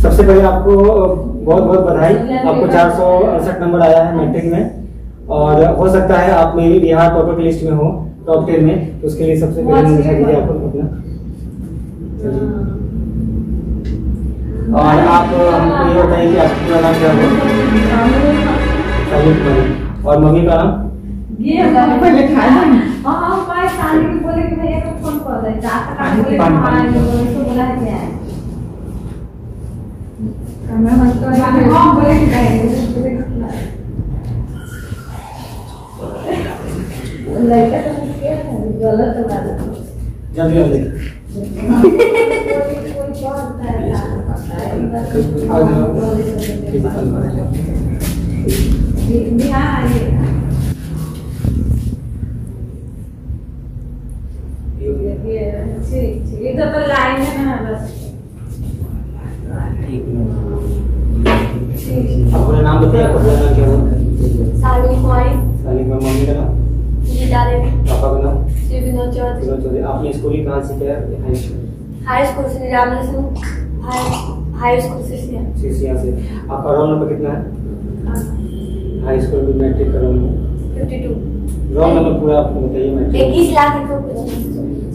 सबसे पहले आपको बहुत बहुत बधाई। आपको 468 नंबर आया है मैट्रिक में और हो सकता है आप मेरी बिहार टॉपर की लिस्ट में हो, टॉप 10 में। तो उसके लिए सबसे पहले मुझे दीजिए आपको अपना। और आप हमको ये बताइए कि आपका नाम क्या है? और मम्मी का नाम? ये पहले खाया हां 5 साल के बोले कि भैया को फोन कर दे जाता का बोले तो बोला है क्या है मैं मत तो हां बोले कि लड़का तो क्या है गलत बात है जल्दी जल्दी ये तो पर लाइन है ना बस। अपना नाम बताइए, आपका नाम क्या है? सालिक कुमारी। सालिक में मम्मी का नाम? गीता देवी। पापा का नाम? श्री विनोद चौधरी। विनोद चौधरी। आपने स्कूलिंग कहाँ से किया? High school Shri Ramlakshman high school Sisiya से। आपका रोल नंबर कितना है? हाई स्कूल में मैट्रिक का रोल नंबर 52। रोल नंबर पूरा आपको बताइए। मैट्रिक 21 लाख रुपए कुछ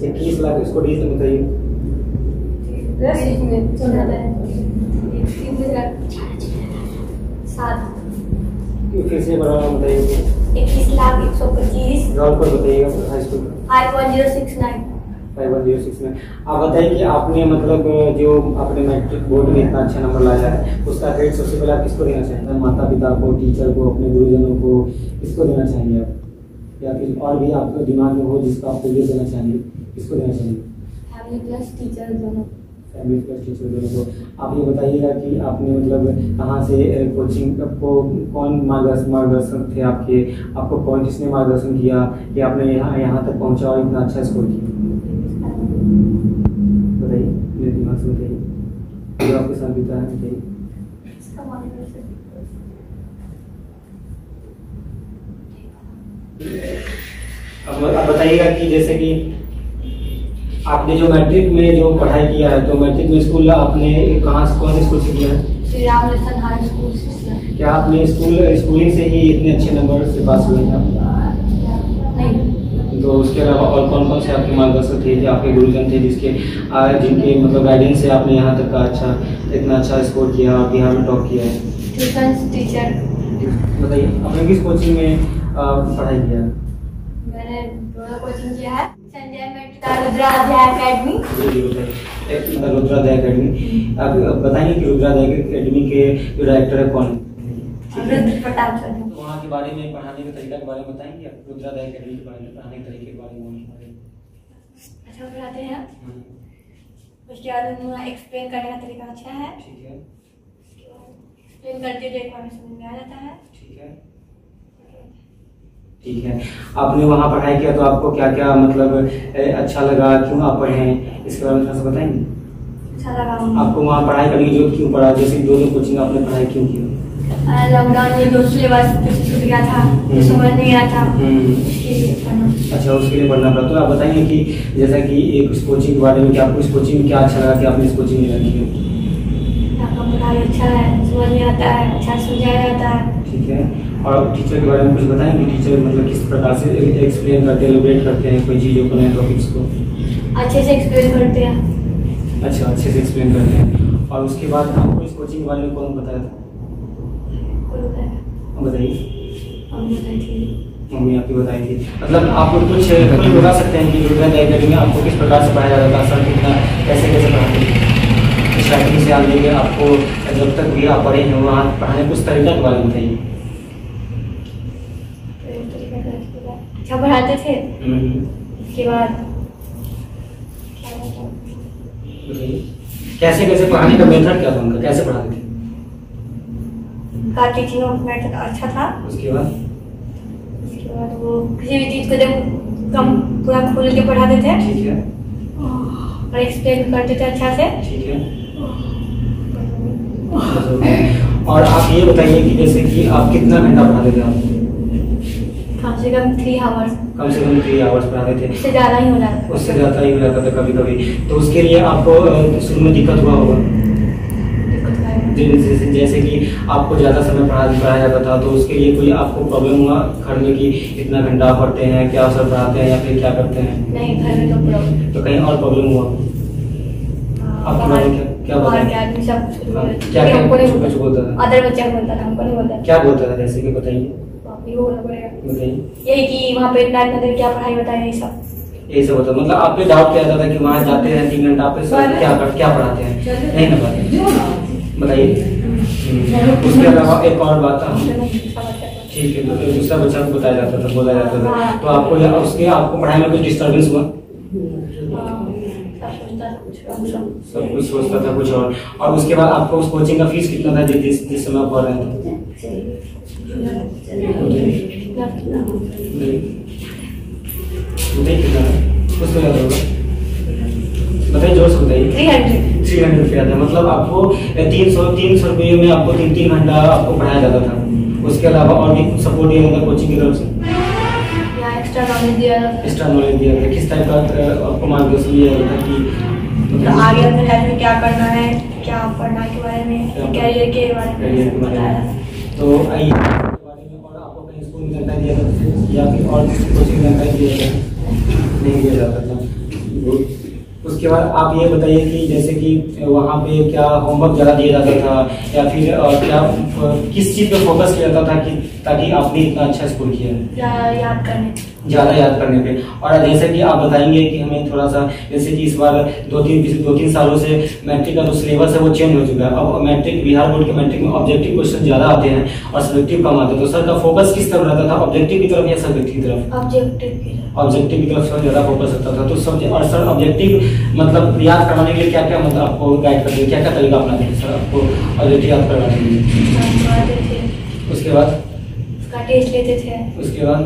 21 लाख। इसको डीज में बताइए। 7 फिर से बड़ा नाम बताइए। 21 लाख 125। रोल पर बताइएगा हाई स्कूल 5169। 5106 में। आप बताइए कि आपने मतलब जो आपने मैट्रिक बोर्ड में इतना अच्छा नंबर लाया है उसका क्रेडिट सबसे पहले आप किसको देना चाहेंगे? माता पिता को, टीचर को, अपने गुरुजनों को, किसको देना चाहेंगे आप? या फिर और भी आपके दिमाग में हो जिसको आप ये देना चाहेंगे, किसको देना चाहेंगे? फैमिली प्लस टीचर दोनों। फैमिली प्लस टीचर दोनों को। आप ये बताइएगा कि आपने मतलब कहाँ से कोचिंग, आपको कौन मार्गदर्शन थे आपके, आपको कौन किसने मार्गदर्शन किया कि आपने यहाँ तक पहुँचा और इतना अच्छा स्कोर किया? बताइए, मेरे दिमाग से बताइए जो आपके साथ बीता है। बताइए। अब बताइएगा कि जैसे कि आपने जो मैट्रिक में जो पढ़ाई किया है तो मैट्रिक में स्कूल आपने कहाँ से, कौन से स्कूल से किया है? श्री रामलक्ष्मण हाई स्कूल से। क्या आपने स्कूलिंग से ही इतने अच्छे नंबर से पास हुए हैं? नहीं। तो उसके अलावा और कौन कौन से आपके मार्गदर्शक थे, जो आपके गुरुजन थे जिनके मतलब गाइडेंस से आपने यहाँ तक का इतना अच्छा स्कोर किया और बिहार में टॉप किया है? Tuition teacher. बताइए, आपने किस कोचिंग में पढ़ाई किया? मैंने दोनों कोचिंग किया है, संजय मेहता रुद्राध्याय एकेडमी। जी बताइए, रुद्राध्याय एकेडमी। आप बताएंगे कि रुद्राध्याय एकेडमी के जो डायरेक्टर है कौन है? रुद्र प्रताप चौधरी। वहाँ के बारे में, पढ़ाने के तरीका के बारे में बताएंगे आप? रुद्राध्याय एकेडमी के बारे में, पढ़ाने के तरीके के बारे में अच्छा पढ़ाते हैं। उसके बाद उन्हें एक्सप्लेन करने का तरीका अच्छा है। ठीक है। एक्सप्लेन करते हुए एक बार समझ में आ जाता है। ठीक है। ठीक है। आपने वहाँ पढ़ाई किया तो आपको क्या क्या मतलब अच्छा लगा, क्यों आप पढ़े, इसके बारे में थोड़ा सा बताएंगे? अच्छा लगा आपको वहाँ पढ़ाई करने की जरूरत क्यों पड़ा? जैसे दोनों कोचिंग आपने पढ़ाई क्यों की? लॉकडाउन में जो सिलेबस छूट गया था, समझ नहीं आया था, उसके लिए पढ़ना। अच्छा, उसके लिए पढ़ना पड़ा। तो आप बताएंगे कि जैसा कि एक इस कोचिंग के बारे में, कि आपको इस कोचिंग में क्या अच्छा लगा कि आपने इस कोचिंग में रखी है? आपका पढ़ाई अच्छा है, समझ में आता है, अच्छा समझाया जाता है। ठीक है। और टीचर के बारे में कुछ बताएंगे? टीचर मतलब किस प्रकार से एक्सप्लेन करते हैं, एलिब्रेट करते हैं कोई चीज़ों को, नए टॉपिक्स को? अच्छे से एक्सप्लेन करते हैं। अच्छा, अच्छे से एक्सप्लेन करते हैं। और उसके बाद आपको इस कोचिंग के बारे में कौन बताया था? बताइए। मम्मी आपकी बताई थी। मतलब आप कुछ बता सकते हैं कि रुद्राध्याय एकेडमी में आपको किस प्रकार से पढ़ाया जाता है? सर कितना कैसे कैसे पढ़ाते हैं? स्टार्टिंग से आप लेकर आपको जब तक भी आप पढ़े हैं वहाँ पढ़ाने कुछ तरीका के बारे में बताइए। अच्छा पढ़ाते थे। उसके बाद कैसे कैसे पढ़ाने का मेथड क्या था उनका, कैसे पढ़ाते थे? का टीचिंग मेथड अच्छा था। उसके बाद वो किसी भी चीज को कम पूरा खोल के पढ़ाते थे। ठीक है। और एक्सप्लेन करते थे अच्छा से। ठीक है। और आप ये बताइए कि जैसे कि आप कितना घंटा पढ़ाते थे? आप कम से कम 3 आवर्स। कम से कम 3 आवर्स पढ़ाते थे? उससे ज़्यादा ही हो जाता था। उससे ज़्यादा ही हो जाता था कभी कभी। तो उसके लिए आपको शुरू में दिक्कत हुआ होगा? दिक्कत जैसे कि आपको ज़्यादा समय पढ़ाया जाता था, तो उसके लिए कोई आपको प्रॉब्लम हुआ घर में कि इतना घंटा पढ़ते हैं, क्या सर पढ़ाते हैं या फिर क्या करते हैं? नहीं, घर में तो प्रॉब्लम। तो कहीं और प्रॉब्लम हुआ? आपके बारे में क्या बाहर बताया? के आदमी सब कुछ बोलते क्या हैं, हमको नहीं कुछ बोलता था? अदर बच्चा बोलता था, हमको नहीं बोलता। क्या बोलता था जैसे कि बताइए? बाप रे, वो बोलना पड़ेगा। बताइए। यही कि वहाँ पे इतना इतना देर क्या पढ़ाई बताया, यही सब। यही सब होता मतलब आप पे डाउट किया जाता था कि वहाँ जाते हैं 3 घंटा, आप पे सर क्या पढ़ाते हैं? नहीं ना बताइए, बताइए। उसके अलावा एक और बात था, ठीक है, तो दूसरा बच्चा को बताया जाता था, बोला जाता था, तो आपको उसके आपको पढ़ाई में कुछ डिस्टर्बेंस हुआ? सब कुछ सोचता था कुछ और उसके बाद आपको उस कोचिंग का फीस कितना था जिस समय आप पढ़ रहे थे? कितना कुछ तो याद होगा, बताइए जोर से बताइए। 300 रुपया था, मतलब आपको 300 रुपये में आपको 3 घंटा आपको पढ़ाया जाता था। उसके अलावा और भी सपोर्ट दिया जाता कोचिंग की तरफ से? एक्स्ट्रा नॉलेज दिया जाता। एक्स्ट्रा नॉलेज दिया जाता, किस टाइप का आपको मार्गदर्शन दिया जाता कि मतलब आगे अपने लाइफ में क्या करना है, क्या पढ़ना के बारे में, कैरियर के बारे में बताया। तो आइए इसके बारे में, और आपको कहीं स्कूल में जानकारी दिया जाता था या फिर और कोचिंग जानकारी दिया जाता नहीं दिया जाता था? उसके बाद आप ये बताइए कि जैसे कि वहाँ पे क्या होमवर्क ज़्यादा दिया जाता था या फिर क्या किस चीज़ पे फोकस किया जाता था कि ताकि आपने इतना अच्छा स्कोर किया है? ज़्यादा याद करने पे। और जैसे कि आप बताएंगे कि हमें थोड़ा सा, जैसे कि इस बार 2-3 सालों से मैट्रिक का जो सिलेबस है वो चेंज हो चुका है। अब मैट्रिक, बिहार बोर्ड के मैट्रिक में ऑब्जेक्टिव क्वेश्चन ज़्यादा आते हैं और सब्जेक्टिव कम आते हैं, तो सर का फोकस किस तरफ रहता था, ऑब्जेक्टिव की तरफ या सब्जेक्टिव की तरफ? ऑब्जेक्टिव की तरफ सर ज़्यादा फोकस रहता था। तो और सर ऑब्जेक्टिव मतलब याद करवाने के लिए क्या क्या मतलब आपको गाइड करते हैं, क्या क्या तरीका अपनाते हैं सर आपको ऑब्जेक्टिव याद करवाने के लिए? उसके बाद उसका टेस्ट लेते थे, उसके बाद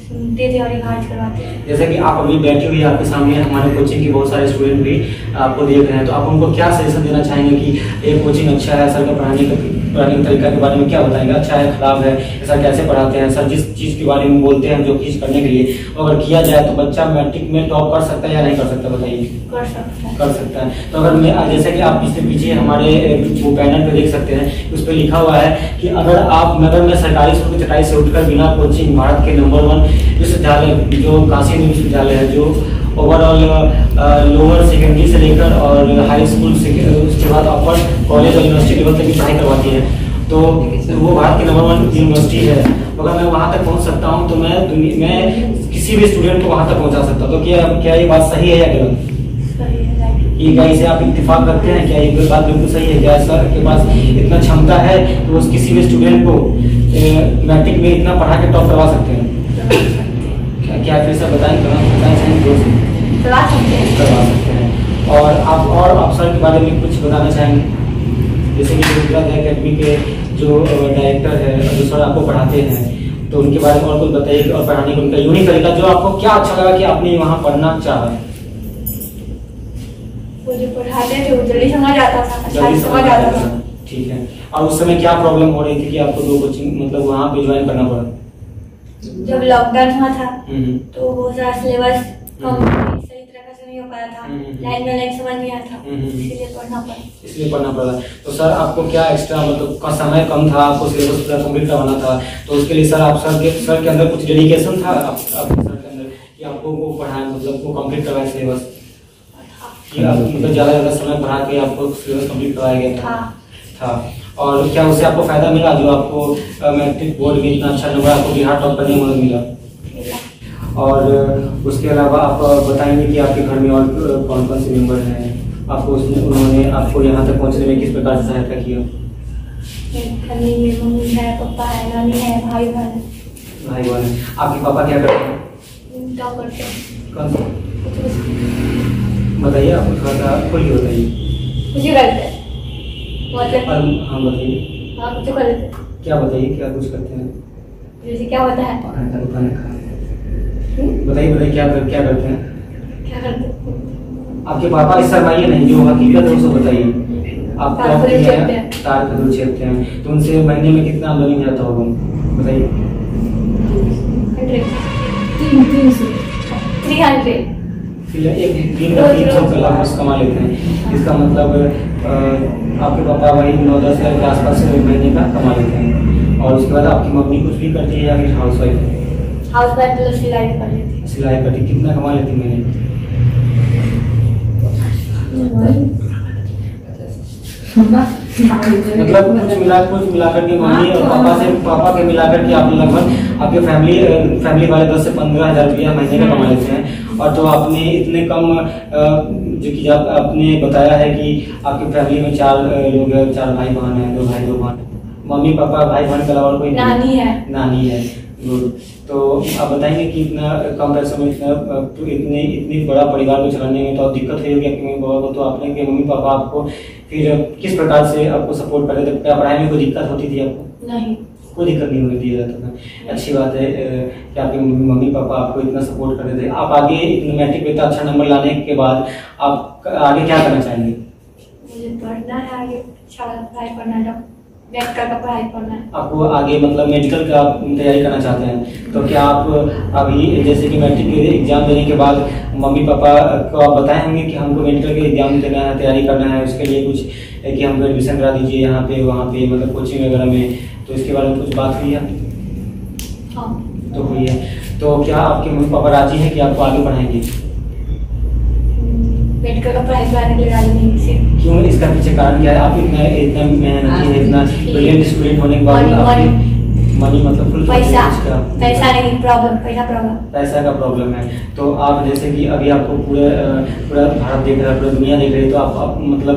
सुनते थे और रिवाइज करवाते थे। जैसे कि आप अभी बैठे हुए आपके सामने हमारे कोचिंग के बहुत सारे स्टूडेंट भी आपको देख रहे हैं, तो आप उनको क्या सजेशन देना चाहेंगे कि ये कोचिंग अच्छा है, सर का पढ़ाने का तरीका के बारे में क्या बताएंगे, अच्छा है खराब है, सर कैसे पढ़ाते हैं, सर जिस चीज़ के बारे में बोलते हैं जो चीज़ करने के लिए अगर किया जाए तो बच्चा मैट्रिक में टॉप कर सकता है या नहीं कर सकता, बताइए? कर सकता है। तो अगर मैं जैसे कि आप पीछे हमारे वो बैनर पे देख सकते हैं, उस पर लिखा हुआ है कि अगर मैं सरकारी स्कूल की चटाई से उठकर बिना कोचिंग भारत के नंबर 1 विश्वविद्यालय जो काशी विश्वविद्यालय है, जो ओवरऑल लोअर सेकेंडरी से लेकर और हाई स्कूल से उसके बाद अपर कॉलेज और यूनिवर्सिटी लेवल तक की पढ़ाई करवाती है, तो वो भारत की नंबर 1 यूनिवर्सिटी है। अगर मैं वहाँ तक पहुँच सकता हूँ तो मैं किसी भी स्टूडेंट को वहाँ तक पहुँचा सकता हूँ। तो क्या ये बात सही है या गलत? क्या इसे आप इत्तेफाक करते हैं? क्या ये बात बिल्कुल सही है? क्या सर के पास इतना क्षमता है तो उस किसी भी स्टूडेंट को मैट्रिक में इतना पढ़ा के टॉप करवा सकते हैं? क्या फिर से बताएं करवा सकते हैं। और आप सर के बारे में कुछ बताना चाहेंगे? जैसे कि गुजरात एकेडमी के जो डायरेक्टर है, जो सर आपको पढ़ाते हैं, तो उनके बारे में और कुछ बताइए और पढ़ाने का उनका यूनिक तरीका जो आपको क्या अच्छा लगा कि आपने वहाँ पढ़ना चाहा? वो जो पढ़ाते थे वो जल्दी समझ आता था। ठीक है। और उस समय क्या प्रॉब्लम हो रही थी कि आपको 2 कोचिंग मतलब वहाँ पे ज्वाइन करना पड़ा? जब लॉकडाउन हुआ था तो बहुत सारा सिलेबस सही तरह से नहीं हो पाया था, लाइन समझ नहीं आया था, इसलिए पढ़ना पड़ा। तो सर आपको क्या एक्स्ट्रा मतलब का समय कम था, आपको सिलेबस पूरा कंप्लीट करवाना था, तो उसके लिए सर सर के अंदर कुछ डेडिकेशन था आपके सर के अंदर कि आपको वो पढ़ाएं, मतलब वो कंप्लीट करवाएं सिलेबस, मतलब ज़्यादा समय पढ़ा के आपको सिलेबस कंप्लीट करवाया गया था? और क्या उससे आपको फायदा मिला जो आपको मैट्रिक बोर्ड में इतना अच्छा नंबर आपको बिहार टॉप करने में मदद मिला? और उसके अलावा आप बताएंगे कि आपके घर में और कौन कौन से मेंबर हैं, आपको उन्होंने आपको यहाँ तक पहुँचने में किस प्रकार से सहायता किया? मम्मी है, पापा है, नानी है, भाई बहन। आपके पापा क्या करते हैं? कौन सा बताइए, आपको थोड़ा सा खुल के बताइए। हम बताइए। कुछ कर लेते। क्या बताइए, क्या कुछ करते हैं? जैसे क्या होता है? बताइए क्या करते हैं? क्या करते हैं? आपके पापा इस शर्माइए नहीं, जो हकीकत है उसको बताइए। आप तार कदम छेदते हैं, तो उनसे महीने में कितना आमदनी हो जाता होगा बताइए? 300। एक दिन का 300 कमा लेते हैं, इसका मतलब आपके पापा वही 9-10 हज़ार के आसपास महीने का कमा लेते हैं, और उसके बाद आपकी मम्मी कुछ भी करती है या फिर हाउस वाइफ है? हाउस वाइफ तो सिलाई कर लेती है। सिलाई करती, कितना कमा लेती महीने? मतलब कुछ मिलाकर के मम्मी और पापा के मिलाकर के आप लगभग आपके फैमिली वाले 10 से 15 हज़ार रुपया महीने का कमा लेते हैं। और तो आपने इतने कम जो कि आपने बताया है कि आपकी फैमिली में 4 लोग हैं, 4 भाई बहन है, 2 भाई 2 बहन, मम्मी पापा भाई बहन के अलावा कोई नानी है। गुड। तो आप बताएंगे कि इतना कम पैसों में इतनी बड़ा परिवार को चलाने में तो दिक्कत हुई होगी आपके मम्मी पापा को, तो आपने के मम्मी पापा आपको फिर किस प्रकार से आपको सपोर्ट करते थे? क्या पढ़ाई में कोई दिक्कत होती थी आपको? नहीं, कोई दिक्कत नहीं होने दिया जाता था। अच्छी बात है कि आपके मम्मी पापा आपको इतना सपोर्ट करते थे। आप आगे इतना मैट्रिक में इतना अच्छा नंबर लाने के बाद आप आगे क्या करना चाहेंगे? मुझे पढ़ना है आगे, अच्छा पढ़ाई करना है, मेडिकल का पढ़ाई करना है। आपको आगे मतलब मेडिकल का तैयारी करना चाहते हैं, तो क्या आप अभी जैसे कि मैट्रिक के एग्जाम देने के बाद मम्मी पापा को आप बताए होंगे कि हमको मेडिकल के एग्जाम देना है, तैयारी करना है, उसके लिए कुछ कि हमको एडमिशन करा दीजिए यहाँ पे वहाँ पे, मतलब कोचिंग वगैरह में, तो इसके बारे में कुछ बात हुई है? हाँ, तो हुई है। तो क्या आपके मम्मी पापा राजी हैं कि आपको आगे पढ़ाएंगे? मेडिकल का पढ़ाई कराने के लिए राजी नहीं थे। क्यों? इसका पीछे कारण क्या है? आप इतना मेहनती है, इतना ब्रिलियंट स्टूडेंट होने के बाद मनी मतलब फुल पैसा नहीं, प्रॉब्लम पैसा का प्रॉब्लम है। तो आप जैसे कि अभी आपको पूरा भारत देख रहा है, पूरा दुनिया देख रही है, तो आप मतलब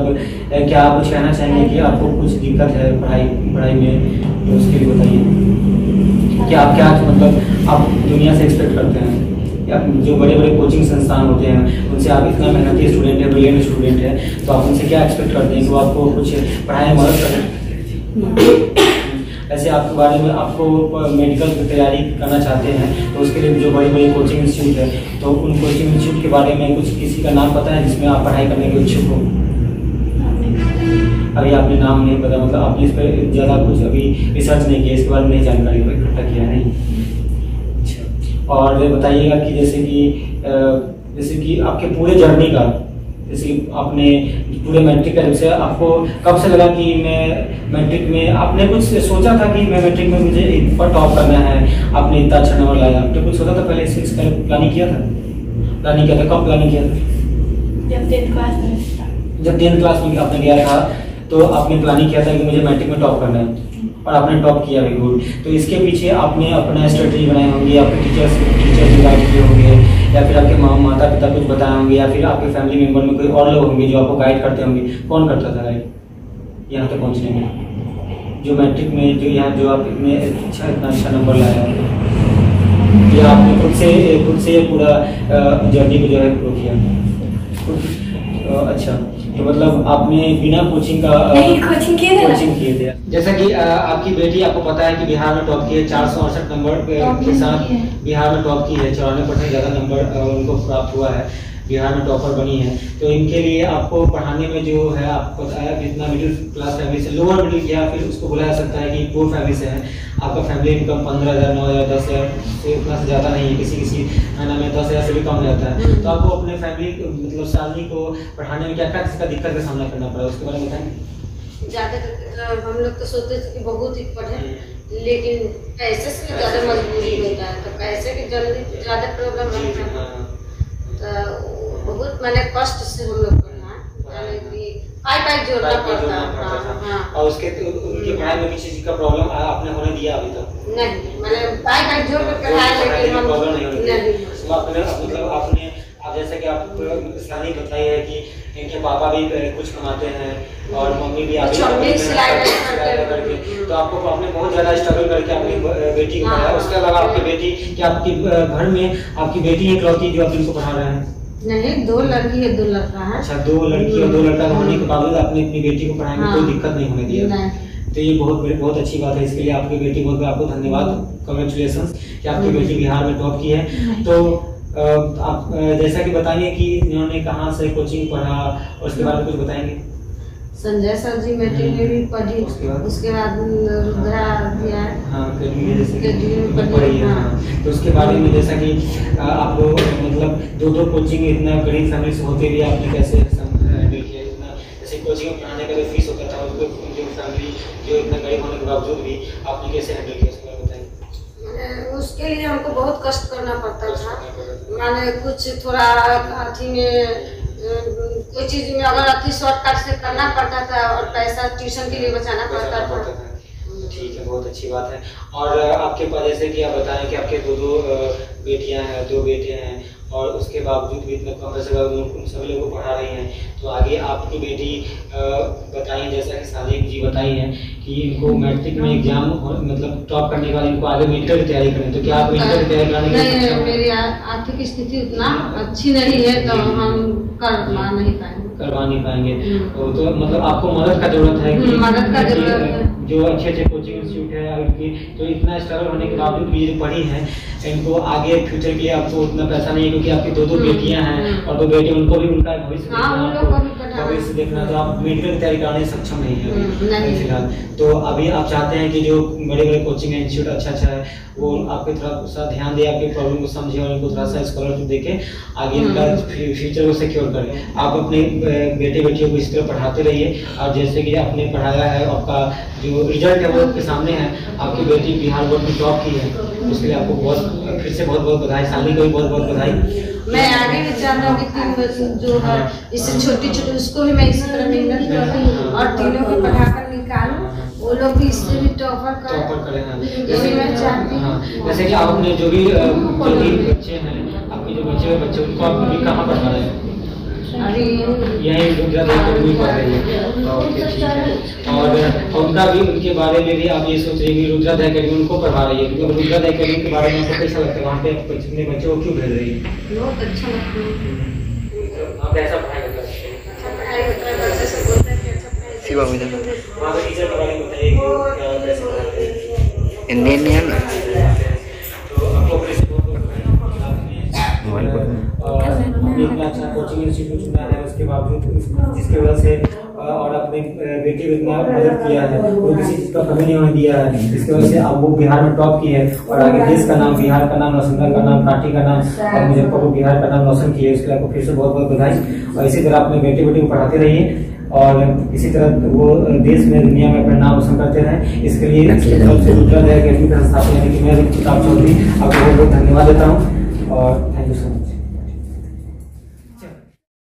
क्या आप कुछ कहना चाहेंगे कि आपको कुछ दिक्कत है पढ़ाई में, तो उसके लिए बताइए कि आप क्या मतलब आप दुनिया से एक्सपेक्ट करते हैं? या जो बड़े बड़े कोचिंग संस्थान होते हैं उनसे, आप इतना मेहनती स्टूडेंट है, ब्रिलियंट स्टूडेंट है, तो आप उनसे क्या एक्सपेक्ट करते हैं कि वो आपको कुछ पढ़ाई में मदद करें? ऐसे आपके बारे में, आपको मेडिकल की तैयारी करना चाहते हैं तो उसके लिए जो बड़ी बड़ी कोचिंग इंस्टीट्यूट है, तो उन कोचिंग इंस्टीट्यूट के बारे में कुछ किसी का नाम पता है जिसमें आप पढ़ाई करने के इच्छुक हो? अभी आपने नाम नहीं पता, मतलब आपने इस पर ज़्यादा कुछ अभी रिसर्च नहीं किया, इसके बारे में नहीं जानकारी इकट्ठा किया नहीं? अच्छा। और बताइएगा कि जैसे कि आपके पूरे जर्नी का, जैसे कि आपने पूरे मैट्रिक का, जैसे आपको कब से लगा कि मैं मैट्रिक में, आपने कुछ सोचा था कि मैं मैट्रिक में मुझे पर टॉप करना है, आपने इतना अच्छा नंबर लाया, आपने कुछ सोचा था पहले, इसका प्लानिंग किया था? कब प्लानिंग किया था? जब 10th क्लास में। जब 10th क्लास में आपने गया था तो आपने प्लानिंग किया था कि मुझे मैट्रिक में टॉप करना है, और आपने टॉप किया भी। गुड। तो इसके पीछे आपने अपना स्ट्रेटजी बनाई होंगी, आपके टीचर्स गाइड किए होंगे, या फिर आपके माता पिता कुछ बताए होंगे, या फिर आपके फैमिली मेंबर में कोई और लोग होंगे जो आपको गाइड करते होंगे। कौन करता था गाइड यहाँ तक पहुँचने में, जो मैट्रिक में जो आप इतना अच्छा नंबर लाया, या आपने खुद से पूरा जर्नी को जो है प्रूव किया? अच्छा, तो मतलब आपने बिना कोचिंग का कोचिंग किए थे। जैसा कि आपकी बेटी, आपको पता है कि बिहार में टॉप की है, 468 नंबर के साथ बिहार में टॉप की है, 94% ज़्यादा नंबर उनको प्राप्त हुआ है, बिहार में टॉपर बनी है। तो इनके लिए आपको पढ़ाने में जो है, आपको पता है जितना मिडिल क्लास फैमिली से, लोअर मिडिल या फिर उसको बुलाया सकता है कि पुअर फैमिली से है, आपका फैमिली इनकम 15,000, 9,000, 10,000 से उतना से ज़्यादा नहीं है, किसी महीना में 10,000 से भी कम रहता है। तो आपको अपने फैमिली मतलब सालनी को पढ़ाने में क्या क्या दिक्कत का सामना करना पड़ा, उसके बारे में बताएंगे? ज़्यादा हम लोग तो सोचते थे कि बहुत ही पढ़े, लेकिन पैसे से ज़्यादा मजबूरी होता है, तो पैसे की जल्दी ज़्यादा प्रॉब्लम रहता है, तो बहुत मैंने कष्ट से हम लोग पढ़ना है, पाई जोड़ना पड़ता है। और उसके उनकी पढ़ाई में किसी चीज़ का प्रॉब्लम आपने होने दिया अभी तक? नहीं, मैंने पाई जोड़ कर पढ़ाया, लेकिन हम प्रॉब्लम नहीं होती है। नहीं। मतलब आपने जैसे कि आप इस्लामी बताई है कि इनके पापा भी कुछ कमाते हैं और मम्मी भी सिलाई करके, तो आपको आपने बहुत ज़्यादा स्ट्रगल करके अपनी बेटी को पढ़ाया। उसके अलावा आपकी बेटी, क्या आपकी घर में आपकी बेटी इकलौती जो आप इनको पढ़ा रहे हैं? नहीं, 2 लड़की है 2 लड़का है। अच्छा, 2 लड़की और 2 लड़का होने के बावजूद आपने अपनी बेटी को पढ़ाने में कोई दिक्कत नहीं होने दिया। तो ये बहुत अच्छी बात है, इसके लिए आपकी बेटी बहुत आपको धन्यवाद, कांग्रेचुलेशंस कि आपकी बेटी बिहार में टॉप की है। तो आप जैसा कि बताएंगे कि इन्होंने कहाँ से कोचिंग पढ़ा और उसके बारे में कुछ बताएंगे? संजय सर जी मैट्रिक में भी पढ़ी, उसके बाद रुद्रा भी है, पढ़ी है। तो उसके बारे में जैसा कि आप लोग मतलब 2 कोचिंग इतना गरीब फैमिली से होते हुए आपने कैसे हैंडल किया, इतना जैसे कोचिंग में पढ़ाने उसको जो फैमिली जो इतना गरीब होने के बावजूद भी आपने कैसे हैंडल किया, उसके बारे में बताइए। उसके लिए हमको बहुत कष्ट करना पड़ता था। माने कुछ थोड़ा अथी में कोई चीज में अगर अति शॉर्टकट से करना पड़ता था और पैसा ट्यूशन के लिए बचाना पड़ता था। ठीक है, बहुत अच्छी बात है। और आपके पास जैसे कि आप बताएं कि आपके दो बेटियां हैं, 2 बेटे हैं, और उसके बावजूद भी इतना कम पैसे सभी लोगों को पढ़ा रही हैं, तो आगे आपकी बेटी बताइए, जैसा कि सादिक जी बताई हैं कि इनको मैट्रिक में एग्जाम मतलब टॉप करने के बाद इनको आगे मेडिकल की तैयारी करें, तो क्या आप मेडिकल की तैयारी करने के लिए? मेरी आर्थिक स्थिति उतना अच्छी नहीं है तो हम करवा नहीं पाएंगे। तो मतलब आपको मदद का जरूरत है कि मदद का जरूरत है। जो अच्छे कोचिंग इंस्टीट्यूट है उनकी, तो इतना स्ट्रगल होने के बावजूद भी जो पढ़ी है, इनको आगे फ्यूचर के लिए आपको उतना पैसा नहीं है, क्योंकि आपकी 2 बेटियां हैं और 2 बेटे, उनको भी उनका भविष्य देखना, तो आप मेडिकल की तैयारी कराने में सक्षम नहीं है फिलहाल। तो अभी आप चाहते हैं कि जो बड़े बड़े कोचिंग इंस्टीट्यूट अच्छा है वो आपके थोड़ा सा ध्यान दे, आपकी प्रॉब्लम को समझे और इनको थोड़ा सा स्कॉलरशिप देके आगे इनका फ्यूचर को सिक्योर करें। आप अपने बेटे बेटियों को इस तरह पढ़ाते रहिए, और जैसे कि आपने पढ़ाया है, आपका जो रिजल्ट है वो आपके सामने है, आपकी बेटी बिहार बोर्ड में टॉप की है, उसके लिए आपको फिर से बहुत बहुत बधाई, साली को भी बहुत बहुत बधाई। मैं आगे भी चाहता हूँ कि जो है इससे छोटी छोटी उसको भी मैं इसी तरह मेहनत करूँ और तीनों को पढ़ाकर निकालूं, वो लोग भी इससे भी टॉपर करें। मैं चाहती हूँ। जैसे कि आपने जो भी बच्चे हैं, आपके जो बच्चे उनको आप अभी कहाँ पढ़ा रहे हैं? अभी यही गुजरात अकेडमी पढ़ रही है। ओके, ठीक है। और उनका भी, उनके बारे में भी आप ये सोच रहे हैं कि रुद्रा अकेडमी उनको पढ़ा रही है, क्योंकि रुद्रा अकेडमी के बारे में आपको कैसा लगता है, वहाँ पे अपने बच्चों को क्यों भेज रही है? बहुत अच्छा लगता है। आप कैसा पढ़ाई करते हैं? अच्छा पढ़ाई होता है, बच्चे से बोलते हैं कि अच्छा पढ़ाई। शिवा मुझे वहाँ पे टीचर के बारे में बताइए कि कैसे पढ़ाते हैं? इंडियन तो आपको कैसे इतना अच्छा कोचिंग इंस्टीट्यूट चुना है, उसके बावजूद जिसकी वजह से और अपने बेटी को इतना मदद किया है, वो किसी चीज का कमी नहीं होने दिया है, जिसकी वजह से अब वो बिहार में टॉप की है और आगे देश का नाम, बिहार का नाम, नौसंगा का नाम, काठी का नाम और मुजफ्फरपुर बिहार का नाम रोशन किया है। इसके लिए आपको फिर से बहुत बहुत बधाई। और इसी तरह अपने बेटे बेटी को पढ़ाते रहिए और इसी तरह वो देश में, दुनिया में अपना नाम रोशन करते रहें। इसके लिए तरफ से रुद्रा अकेडमी का संस्थापक यानी कि मैं प्रताप चौधरी आपको बहुत बहुत धन्यवाद देता हूँ और थैंक यू सो मच।